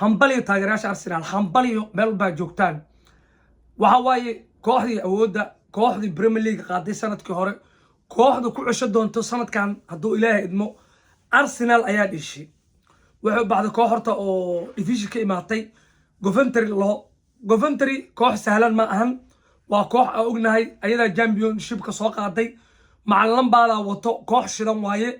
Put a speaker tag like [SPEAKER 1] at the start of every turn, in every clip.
[SPEAKER 1] hambaliyo taageerayaasha Arsenal hambaliyo meel baa joogtaan waxa waaye kooxdii awoodda kooxdii Premier League qaaday sanadkii hore kooxdu ku cesho doonto sanadkan hadduu Ilaahay idmo Arsenal ayaa dhishay wuxuu baxday koox horta oo division ka imaatay Coventry koox sahlan ma ahan waa koox aan ognahay ayada championship ka soo qaaday macallan baada wato koox shidan waaye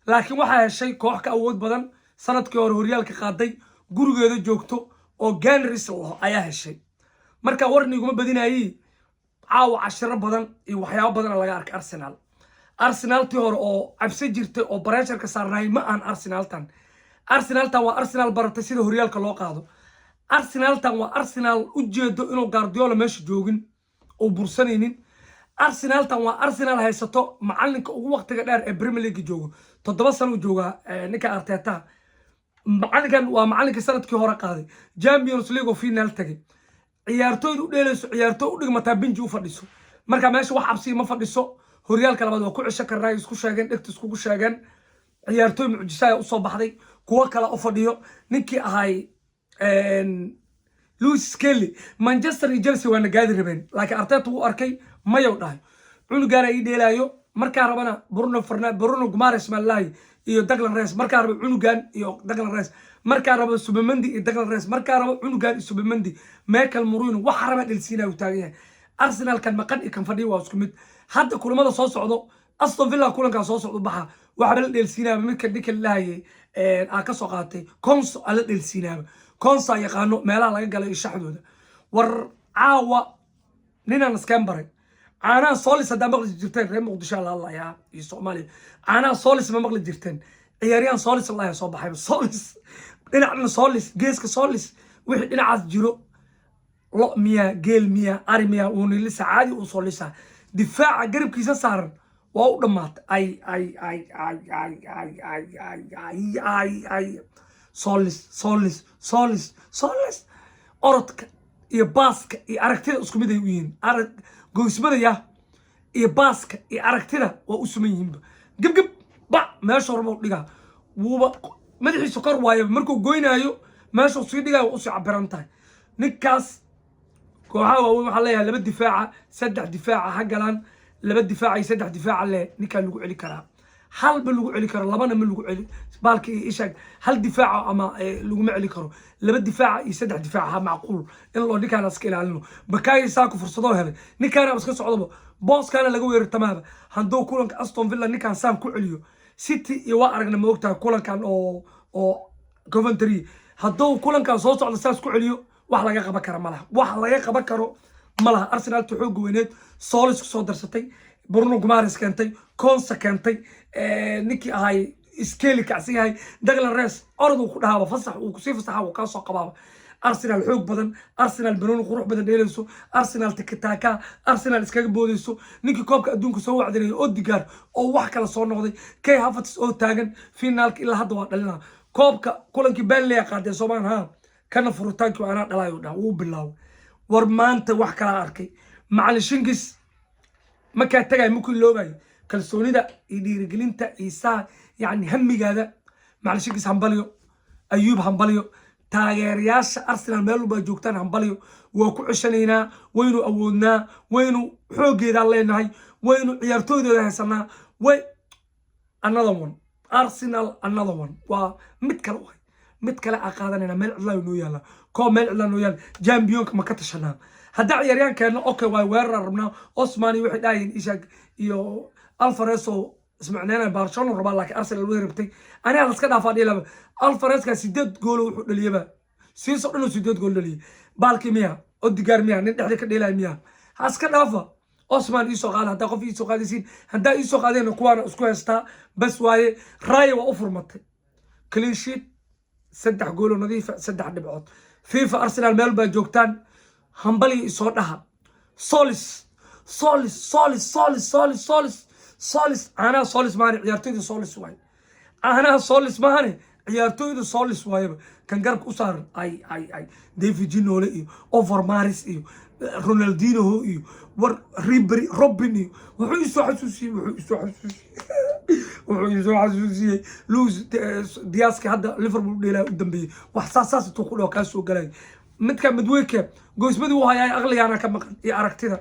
[SPEAKER 1] laakiin waxa heshay koox ka awood badan sanadkii hore horyaalka qaaday gurigeeda joogto oo Gunners ayaa heshay marka warniguma badinayay caawa 10 badan iyo waxyaabo badan laga arkay Arsenal tii hore oo cabsi jirtay oo pressure ka saarnay ma aan Arsenal tan waa Arsenal baratay sida horyaalka loo qaado Arsenal tan waa Arsenal u jeedo inuu Guardiola meesha joogin oo bursanaynin Arsenal tan waa Arsenal haysato macalinka ugu waqtiga dheer ee Premier League joogo 7 sano jooga ninka Arteta macalinkan waa macalinka sanadkii hore qaaday Champions League oo final tagay ciyaartooydu u dheelayso ciyaartooy u dhigmata bench u fadhiso marka meesha wax cabsi ma fadhiso horyaalka labaad waa ku cisho karnaa isku sheegeen dhigta isku sheegeen ciyaartooy mucjisada u soo baxday kuwa kale u fadhiyo ninkii ahay Lewis Skelly Manchester iyo Chelsea waa nagaadi rabeen laakiin Arteta uu arkay mayow dhahay cunugaana ii dheelayo marka rabana Bruno Guimaraes Malaay iyo Declan Rice marka rabo cunugan iyo Declan Rice marka rabo Subamendi iyo Declan Rice marka rabo cunugan iyo Subamendi Michael Mourinho waxa raba dhalsiina uu taagan Arsenal kan maqan iyo kan fadhiyo waa isku mid hadda kulamada soo socdo Aston Villa kulanka soo socdo baxa waxa la dhalsiina midka dikal lahaye ka soo qaatay Konso ala dhalsiina Konso yaqaano meelaha laga galay shaxdooda war caawa ninaan Scambaray أنا صالح هذا مغلي جرتين غير مقدشة الله يا الصومالي أنا صالح ما مغلي جرتين عياريان صالح الله يا صباح صالح إنا عنا صالح جيسك صالح واحد إنا عز جرو لا 100 جيل 100 أري 100 وني لسه عادي وصالح دفاع قرب كيسة صار واو دمات أي صالح أردك يباسك يأركتين أسكو ميدا يوين أرك goysmada ya iyo baaska iyo aragtida waa u suman gib ba meesha horba u dhiga wuuba madaxiisa kor waayo markuu goynaayo meesha sii dhigayo u sii cabiran tahay ninkaas kooxaha waxa leeyahay 2 difaaca 3 difaaca hagalan 2 difaaca iyo 3 difaaca le ninka lagu celi karaa hal ba lagu celi karo labana ma lagu celi baalki ishaag hal difaaca ama lagu ma celi karo 2 difaaca iyo 3 difaaca macquul in loo dhigana iska ilaalino bakay saako fursado helay ninkaana iska socdo boss kana laga weerar tamaaba handoo kulanka Aston Villa ninkan saan ku celiyo City iyo waa aragna ma ogtaa kulankan oo Coventry hadoo kulankan soo socdo saas ku celiyo wax laga qaban karo malaha Arsenal xoog weyneed Solis soo darsatay Bruno Guimaraes keentay Konsa keentay ninkii ahay Skelly kacsi ahay Declan Rice ordu ku dhaaba fasax uu ku sii fasaxa uu ka soo qabaaba Arsenal xoog badan Arsenal Bruno qurux badan dheelayso Arsenal tikitaka Arsenal iskaga boodayso ninkii koobka adduunka soo wacdinay Odegaard oo wax kala soo noqday Kai Havertz oo taagan finaalka ilaa hadda waa dhalina koobka kulankii Burnley qaaday Soomaan kana furitaanki waa ana dhalayo dhaa uu bilaaw war maanta wax kala arkay macalishingis ما كان تجاي ممكن لوباي كالسوني ده يدير جلينتا إيسا يعني همي جادا معلش كيس همبليو أيوب همبليو تاجرياش أرسنال مالو بجوكتان همبليو وكل شنينا وينو أولنا وينو حوجي ده الله ينهي وينو عيارتوي ده هسنا another one أرسنال another one ومتكلا أقادنا مال الله ينويلا كم مال الله ينويلا جامبيونك ما كتشنا هدا عياريان كان اوكي واي ويررنا عثماني وحد داين ايشاك iyo Alvarez سمعنانا برشلونه ربا لك ارسنال ويربتي انا اسكا دافادي لaba Alvarez ka 8 gool wuxuu dhaliyaba siiso dhalo 8 gool dhaliye balki miya Odegaard miya nin dhaxda ka dheelay miya haska dhaafa Osman iso qaad hada qof iso qaadaysin hada iso qaadeen kuwana isku heesta bas waaye raay waa u furmatay clean sheet 3 gool oo nadiif 3 dhibcood FIFA Arsenal meel ba joogtaan همبلي صوتها صالس أنا صالس ماني عيارتوي صالس واي أنا صالس ماني عيارتوي صالس واي كان قرب أسر أي ديفيد جينو لي أوفر ماريس إيو رونالدينو إيو ور ريبري روبيني وحيسو حسوسي wuxuu ii soo xasuusiyey luis diaska hadda liverpool dheelaa u dambeeyey wax saas intuu ku dhaho kaa soo galay midka midweyka goosmadii uu hayaay aqligaana ka maqan iyo aragtida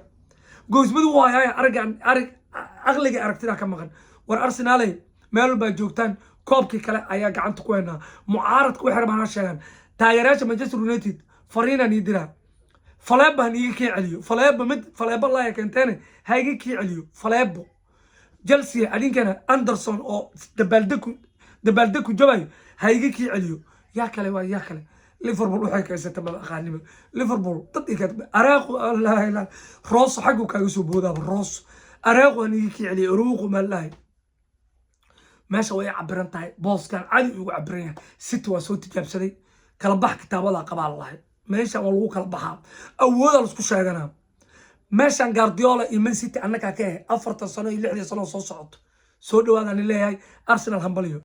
[SPEAKER 1] goosmadii uu hayaay aqliga aragtida ka maqan war arsenaaley meel baa joogtaan koobkii kale ayaa gacanta ku haynaa mucaaradka waxay rabaan sheegaan taageerayaasha manchester united fariinaan ii diraa faleebo han iga kii celiyo faleebo laaya keenteene ha iga kii celiyo faleebo chelsea adinkana anderson oo dabaaldeku jabayo ha iga kii celiyo yaa kale liverpool waxay kaysata maba aqaanimo liverpool dad araaqu la roos xagu kaaga soo boodaaba roos araaqu han iga kii celiyo uruuqu maalahay meesha way cabiran tahay booskan cadi ugu cabiran yahay city waa soo tijaabsaday kala bax kitaabada qabaa lahayd meeshan waa lagu kala baxaa awooda la isku sheeganaa meeshan Guardiola iyo Man City annaka ka ah 4 sano iyo 6 sano soo socoto soo dhawaadaan leeyahay Arsenal hambaliyo